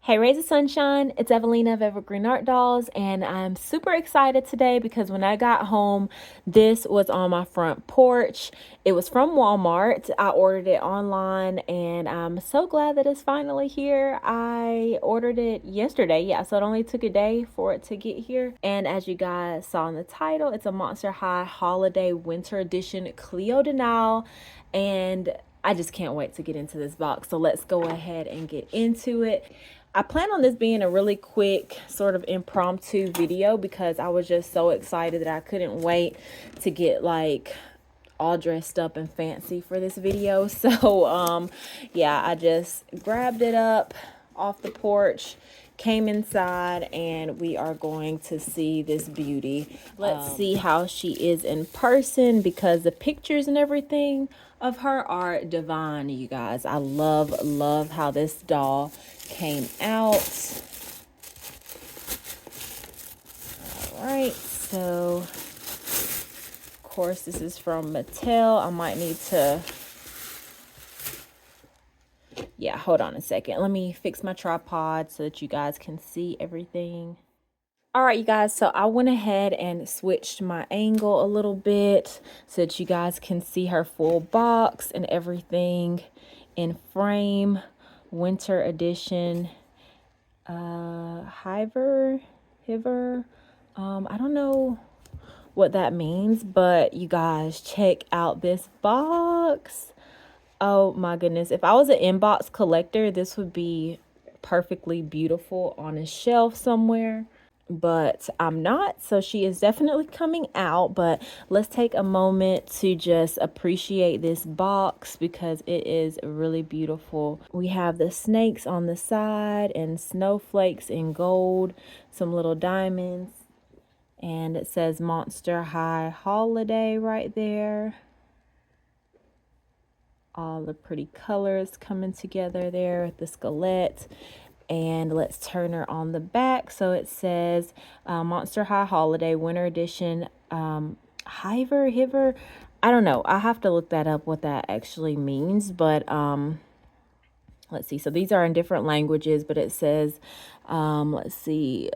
Hey, rays of sunshine, it's Evelina of Evergreen Art Dolls, and I'm super excited today because when I got home, this was on my front porch. It was from Walmart. I ordered it online, and I'm so glad that it's finally here. I ordered it yesterday, yeah, so it only took a day for it to get here. And as you guys saw in the title, it's a Monster High Holiday Winter Edition Cleo De Nile, and I just can't wait to get into this box. So let's go ahead and get into it. I plan on this being a really quick sort of impromptu video because I was just so excited that I couldn't wait to get like all dressed up and fancy for this video. So yeah, I just grabbed it up off the porch, came inside, and we are going to see this beauty. Let's see how she is in person, because the pictures and everything of her are divine, you guys. I love how this doll came out. All right, so of course this is from Mattel. I might need to, yeah, hold on a second. Let me fix my tripod so that you guys can see everything. All right, you guys, so I went ahead and switched my angle a little bit so that you guys can see her full box and everything in frame. Winter edition, hiver. I don't know what that means, but you guys, check out this box. Oh my goodness, if I was an inbox collector, this would be perfectly beautiful on a shelf somewhere, but I'm not. So she is definitely coming out, but let's take a moment to just appreciate this box because it is really beautiful. We have the snakes on the side and snowflakes in gold, some little diamonds, and it says Monster High Holiday right there. All the pretty colors coming together there with the skelet. And let's turn her on the back. So it says Monster High Holiday Winter Edition, hiver. I don't know. I have to look that up, what that actually means. But let's see. So these are in different languages, but it says, let's see.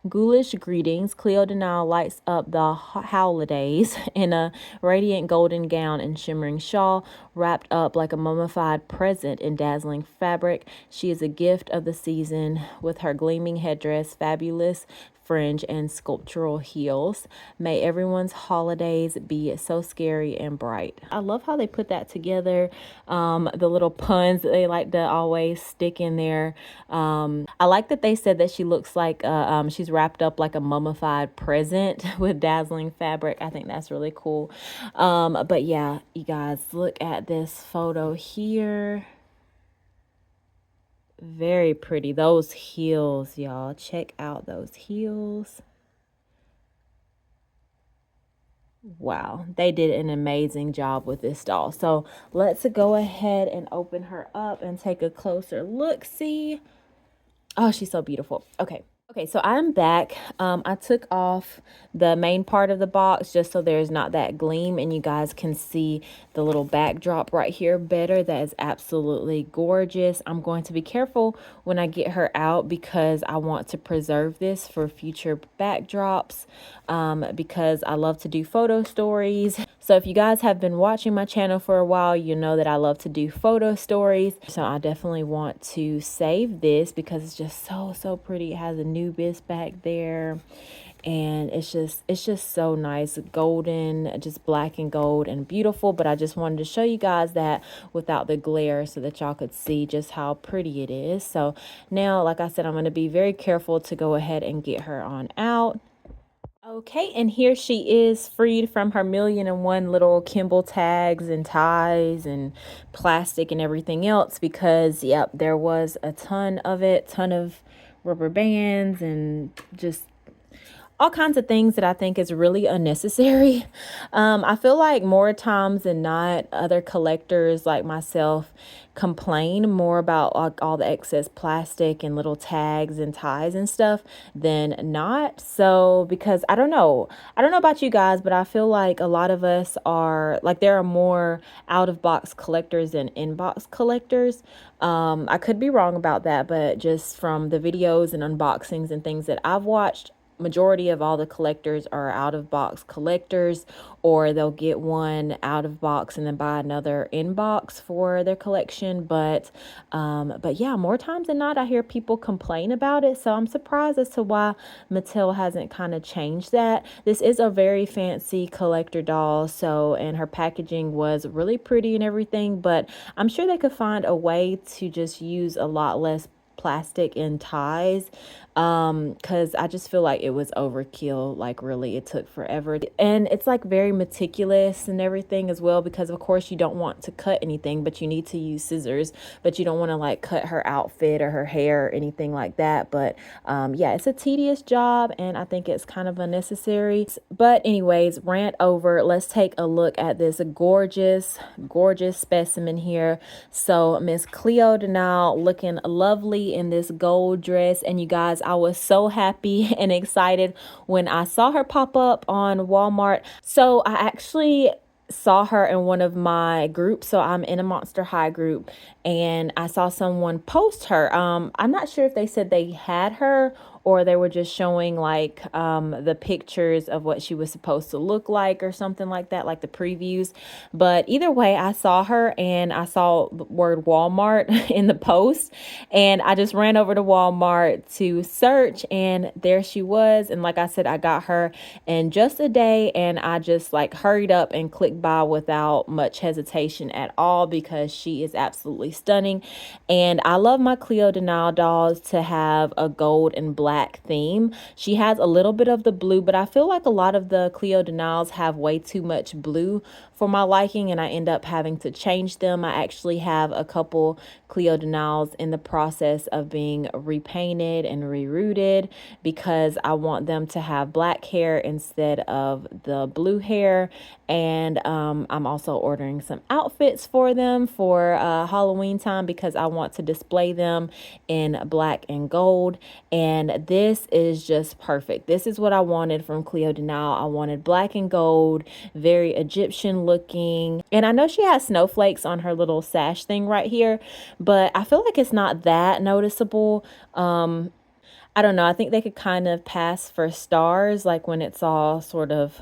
Ghoulish greetings. Cleo De Nile lights up the holidays in a radiant golden gown and shimmering shawl, wrapped up like a mummified present in dazzling fabric. She is a gift of the season with her gleaming headdress, fabulous fringe, and sculptural heels. May everyone's holidays be so scary and bright. I love how they put that together. The little puns that they like to always stick in there. I like that they said that she looks like she's wrapped up like a mummified present with dazzling fabric. I think that's really cool. But yeah, you guys, look at this photo here. Very pretty. Those heels, y'all. Check out those heels. Wow, they did an amazing job with this doll. So let's go ahead and open her up and take a closer look. See? Oh, she's so beautiful. Okay, so I'm back. I took off the main part of the box just so there's not that gleam and you guys can see the little backdrop right here better. That is absolutely gorgeous. I'm going to be careful when I get her out because I want to preserve this for future backdrops, because I love to do photo stories. So if you guys have been watching my channel for a while, you know that I love to do photo stories. So I definitely want to save this because it's just so pretty. It has a Nubis back there, and it's just so nice, golden, just black and gold and beautiful. But I just wanted to show you guys that without the glare so that y'all could see just how pretty it is. So now, like I said, I'm going to be very careful to go ahead and get her on out. Okay, and here she is, freed from her 1,000,001 little Kimball tags and ties and plastic and everything else, because yep, there was a ton of it, ton of rubber bands and just all kinds of things that I think is really unnecessary. I feel like more times than not, other collectors like myself complain more about like all the excess plastic and little tags and ties and stuff than not. So because I don't know about you guys, but I feel like a lot of us are like, there are more out of box collectors than in-box collectors. I could be wrong about that, but just from the videos and unboxings and things that I've watched, majority of all the collectors are out of box collectors, or they'll get one out of box and then buy another in box for their collection. But yeah, more times than not, I hear people complain about it. So I'm surprised as to why Mattel hasn't kind of changed that. This is a very fancy collector doll. So, and her packaging was really pretty and everything, but I'm sure they could find a way to just use a lot less plastic and ties, because I just feel like it was overkill. Like, really, it took forever, and it's like very meticulous and everything as well, because of course you don't want to cut anything, but you need to use scissors, but you don't want to like cut her outfit or her hair or anything like that. But yeah, it's a tedious job, and I think it's kind of unnecessary. But anyways, rant over. Let's take a look at this gorgeous specimen here. So Miss Cleo De Nile looking lovely in this gold dress. And you guys, I was so happy and excited when I saw her pop up on Walmart. So I actually saw her in one of my groups. So I'm in a Monster High group, and I saw someone post her. I'm not sure if they said they had her or they were just showing like the pictures of what she was supposed to look like or something like that, like the previews. But either way, I saw her and I saw the word Walmart in the post, and I just ran over to Walmart to search, and there she was. And like I said, I got her in just a day, and I just like hurried up and clicked buy without much hesitation at all, because she is absolutely stunning. And I love my Cleo De Nile dolls to have a gold and black theme. She has a little bit of the blue, but I feel like a lot of the Cleo De Niles have way too much blue for my liking, and I end up having to change them. I actually have a couple Cleo De Niles in the process of being repainted and rerouted, because I want them to have black hair instead of the blue hair. And I'm also ordering some outfits for them for Halloween time, because I want to display them in black and gold. And this is just perfect. This is what I wanted from Cleo De Nile. I wanted black and gold, very Egyptian looking. And I know she has snowflakes on her little sash thing right here, but I feel like it's not that noticeable. I don't know. I think they could kind of pass for stars, like when it's all sort of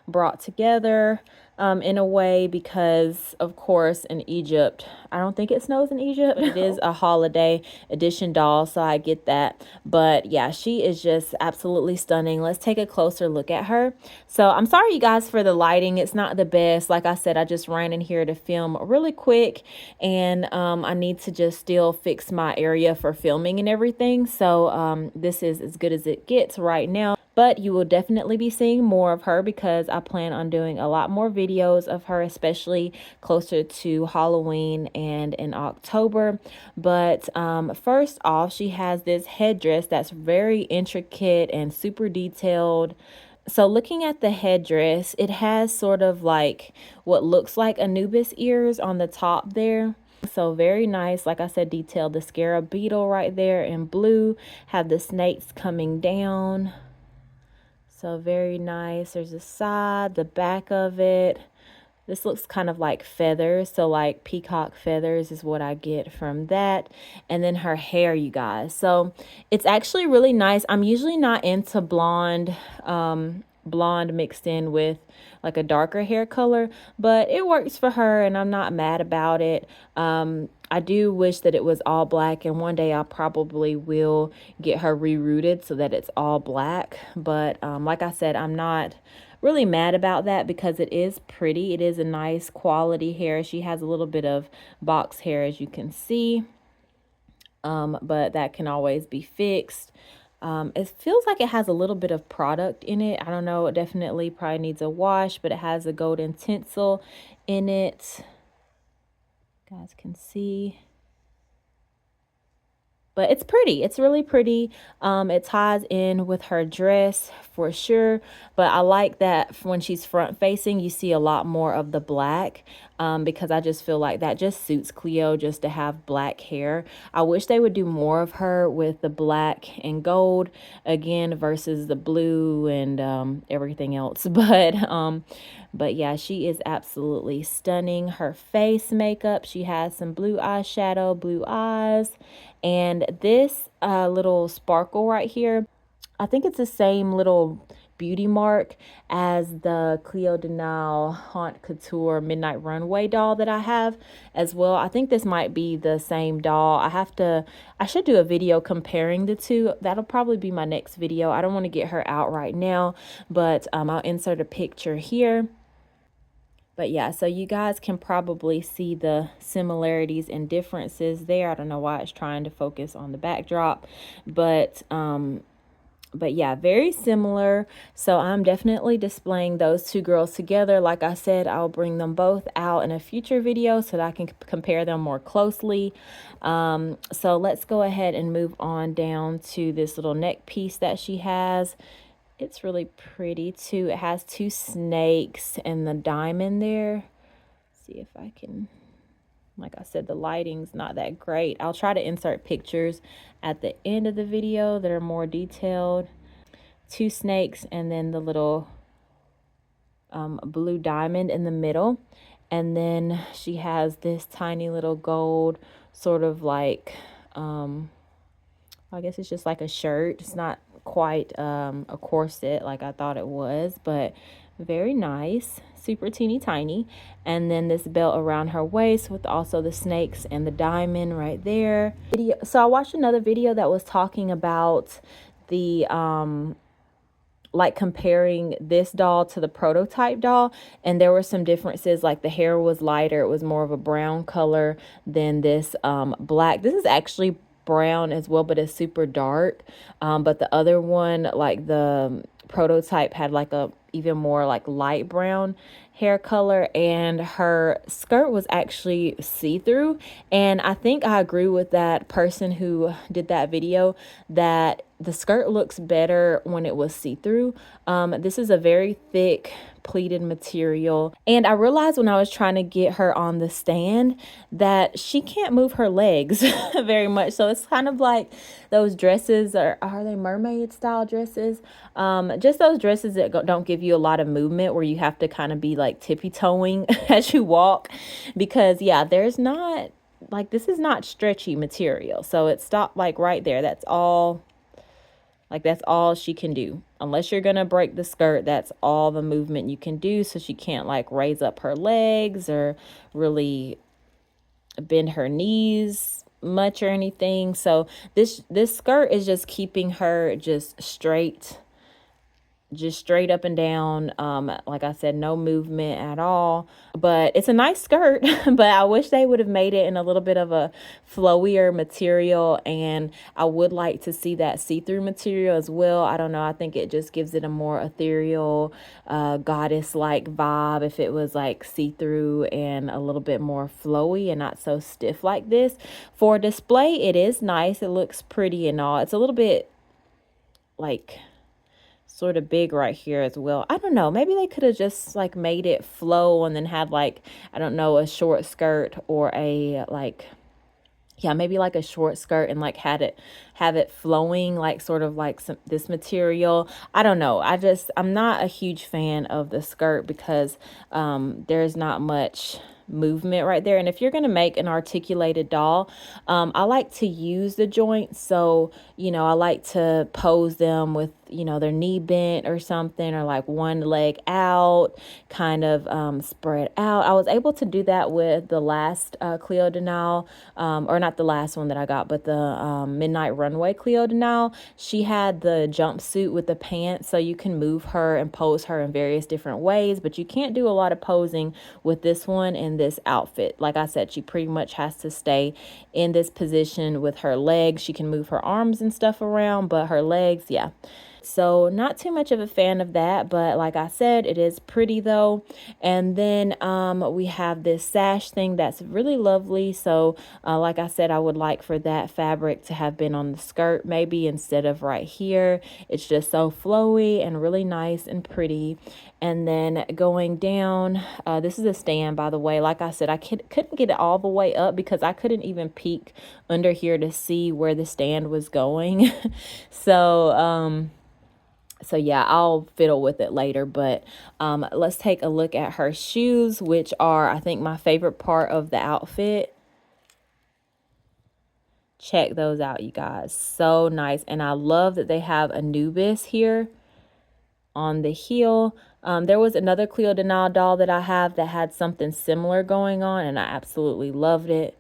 brought together in a way, because of course in Egypt, I don't think it snows in Egypt, but it is a holiday edition doll, so I get that. But yeah, she is just absolutely stunning. Let's take a closer look at her. So I'm sorry you guys for the lighting, it's not the best. Like I said, I just ran in here to film really quick, and I need to just still fix my area for filming and everything. So this is as good as it gets right now. But you will definitely be seeing more of her, because I plan on doing a lot more videos of her, especially closer to Halloween and in October. But first off, she has this headdress that's very intricate and super detailed. So looking at the headdress, it has sort of like what looks like Anubis ears on the top there. So very nice. Like I said, detailed. The scarab beetle right there in blue, have the snakes coming down. So very nice. There's the side, the back of it. This looks kind of like feathers. So like peacock feathers is what I get from that. And then her hair, you guys. So it's actually really nice. I'm usually not into blonde mixed in with like a darker hair color, but it works for her and I'm not mad about it. I do wish that it was all black, and one day I probably will get her rerouted so that it's all black. But like I said, I'm not really mad about that, because it is pretty. It is a nice quality hair. She has a little bit of box hair, as you can see, but that can always be fixed. It feels like it has a little bit of product in it. I don't know. It definitely probably needs a wash, but it has a golden tinsel in it. You guys can see. but it's pretty. It's really pretty. It ties in with her dress for sure. But I like that when she's front facing, you see a lot more of the black, because I just feel like that just suits Cleo just to have black hair. I wish they would do more of her with the black and gold again versus the blue and everything else. But yeah, she is absolutely stunning. Her face makeup, she has some blue eyeshadow, blue eyes. And this little sparkle right here, I think it's the same little beauty mark as the Cleo De Nile Haunt Couture Midnight Runway doll that I have as well. I think this might be the same doll. I should do a video comparing the two. That'll probably be my next video. I don't want to get her out right now, but I'll insert a picture here. But yeah, so you guys can probably see the similarities and differences there. I don't know why it's trying to focus on the backdrop, but yeah, very similar. So I'm definitely displaying those two girls together. Like I said, I'll bring them both out in a future video so that I can compare them more closely. So let's go ahead and move on down to this little neck piece that she has. It's really pretty too. It has two snakes and the diamond there. See if I can, like I said, the lighting's not that great. I'll try to insert pictures at the end of the video that are more detailed. Two snakes and then the little blue diamond in the middle. And then she has this tiny little gold sort of like, I guess it's just like a shirt. It's not quite a corset like I thought it was, but very nice, super teeny tiny. And then this belt around her waist with also the snakes and the diamond right there. So I watched another video that was talking about the like comparing this doll to the prototype doll, and there were some differences. Like the hair was lighter, it was more of a brown color than this black. This is actually brown as well, but it's super dark. But the other one, like the prototype, had like a even more like light brown hair color, and her skirt was actually see-through. And I think I agree with that person who did that video that the skirt looks better when it was see-through. This is a very thick pleated material, and I realized when I was trying to get her on the stand that she can't move her legs very much. So it's kind of like those dresses, or are they mermaid style dresses? Just those dresses that don't give you a lot of movement, where you have to kind of be like tippy toeing as you walk, because yeah, there's not like, this is not stretchy material. So it stopped like right there. That's all. Like that's all she can do. Unless you're gonna break the skirt, that's all the movement you can do. So she can't like raise up her legs or really bend her knees much or anything. So this skirt is just keeping her just straight up and down. Like I said, no movement at all, but it's a nice skirt. But I wish they would have made it in a little bit of a flowier material, and I would like to see that see-through material as well. I don't know, I think it just gives it a more ethereal goddess like vibe if it was like see-through and a little bit more flowy and not so stiff like this. For display, it is nice, it looks pretty and all. It's a little bit like sort of big right here as well. I don't know, maybe they could have just like made it flow and then had like, I don't know, a short skirt, or a like, yeah, maybe like a short skirt and like have it flowing like sort of like this material. I don't know, I'm not a huge fan of the skirt because there's not much movement right there. And if you're going to make an articulated doll, I like to use the joints. So, you know, I like to pose them with, you know, their knee bent or something, or like one leg out, kind of spread out. I was able to do that with the last Cleo De Nile, or not the last one that I got, but the Midnight Runway Cleo De Nile. She had the jumpsuit with the pants, so you can move her and pose her in various different ways, but you can't do a lot of posing with this one in this outfit. Like I said, she pretty much has to stay in this position with her legs. She can move her arms and stuff around, but her legs, yeah. So not too much of a fan of that, but like I said, it is pretty though. And then we have this sash thing that's really lovely. So like I said, I would like for that fabric to have been on the skirt maybe instead of right here. It's just so flowy and really nice and pretty. And then going down, this is a stand, by the way. Like I said, I couldn't get it all the way up because I couldn't even peek under here to see where the stand was going. So yeah, I'll fiddle with it later, but let's take a look at her shoes, which are, I think, my favorite part of the outfit. Check those out, you guys. So nice. And I love that they have Anubis here on the heel. There was another Cleo De Nile doll that I have that had something similar going on, and I absolutely loved it.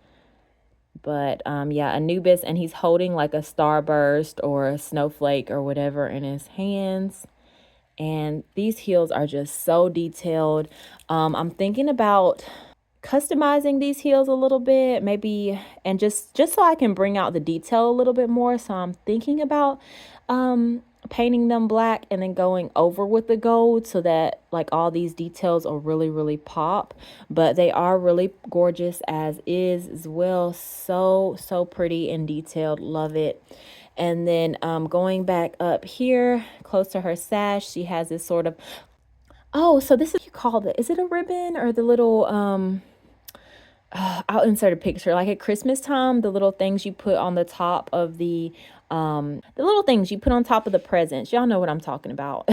But yeah, Anubis, and he's holding like a starburst or a snowflake or whatever in his hands. And these heels are just so detailed. I'm thinking about customizing these heels a little bit, maybe, and just so I can bring out the detail a little bit more. So I'm thinking about painting them black and then going over with the gold so that like all these details will really pop. But they are really gorgeous as is as well. So pretty and detailed. Love it. And then going back up here close to her sash, she has this sort of, oh, so this is what you call it. Is it a ribbon or the little I'll insert a picture, like at Christmas time, the little things you put on the top of the little things you put on top of the presents. Y'all know what I'm talking about.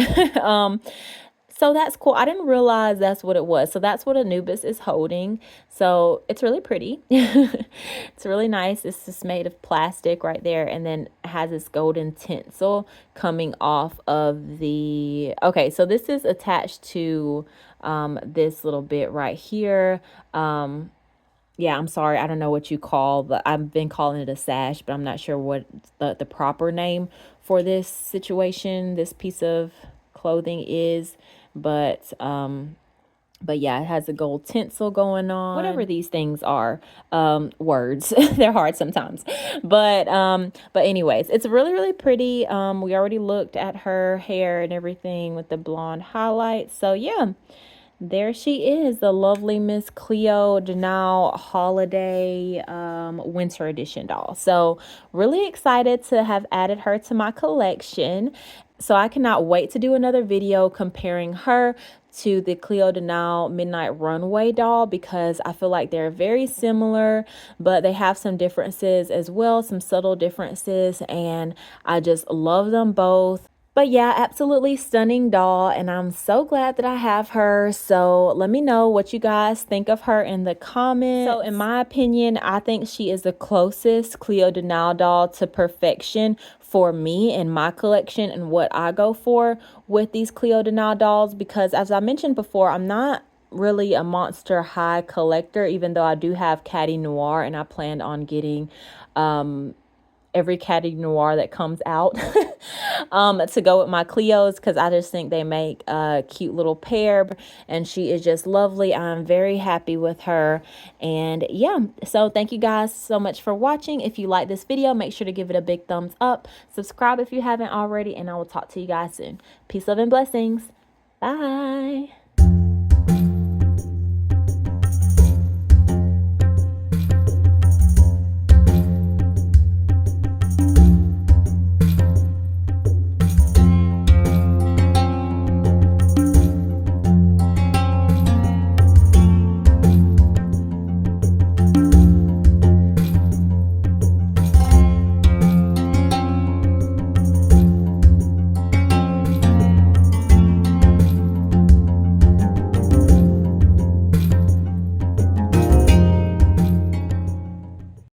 So that's cool. I didn't realize that's what it was. So that's what Anubis is holding. So it's really pretty. It's really nice. It's just made of plastic right there, and then has this golden tinsel coming off of the, okay, so this is attached to this little bit right here. Yeah, I'm sorry. I don't know what you call I've been calling it a sash, but I'm not sure what the proper name for this situation, this piece of clothing is. But yeah, it has a gold tinsel going on. Whatever these things are, words. They're hard sometimes. But anyways, it's really pretty. We already looked at her hair and everything with the blonde highlights. So yeah. There she is, the lovely Miss Cleo De Nile Holiday Winter Edition doll. So really excited to have added her to my collection. So I cannot wait to do another video comparing her to the Cleo De Nile Midnight Runway doll, because I feel like they're very similar, but they have some differences as well, some subtle differences, and I just love them both. But yeah, absolutely stunning doll, and I'm so glad that I have her. So let me know what you guys think of her in the comments. So in my opinion, I think she is the closest Cleo De Nile doll to perfection for me in my collection and what I go for with these Cleo De Nile dolls, because as I mentioned before, I'm not really a Monster High collector, even though I do have Caddy Noir, and I planned on getting every Caddy Noir that comes out to go with my Cleos, because I just think they make a cute little pair, and she is just lovely. I'm very happy with her. And yeah, so thank you guys so much for watching. If you like this video, make sure to give it a big thumbs up, subscribe if you haven't already, and I will talk to you guys soon. Peace, love, and blessings. Bye.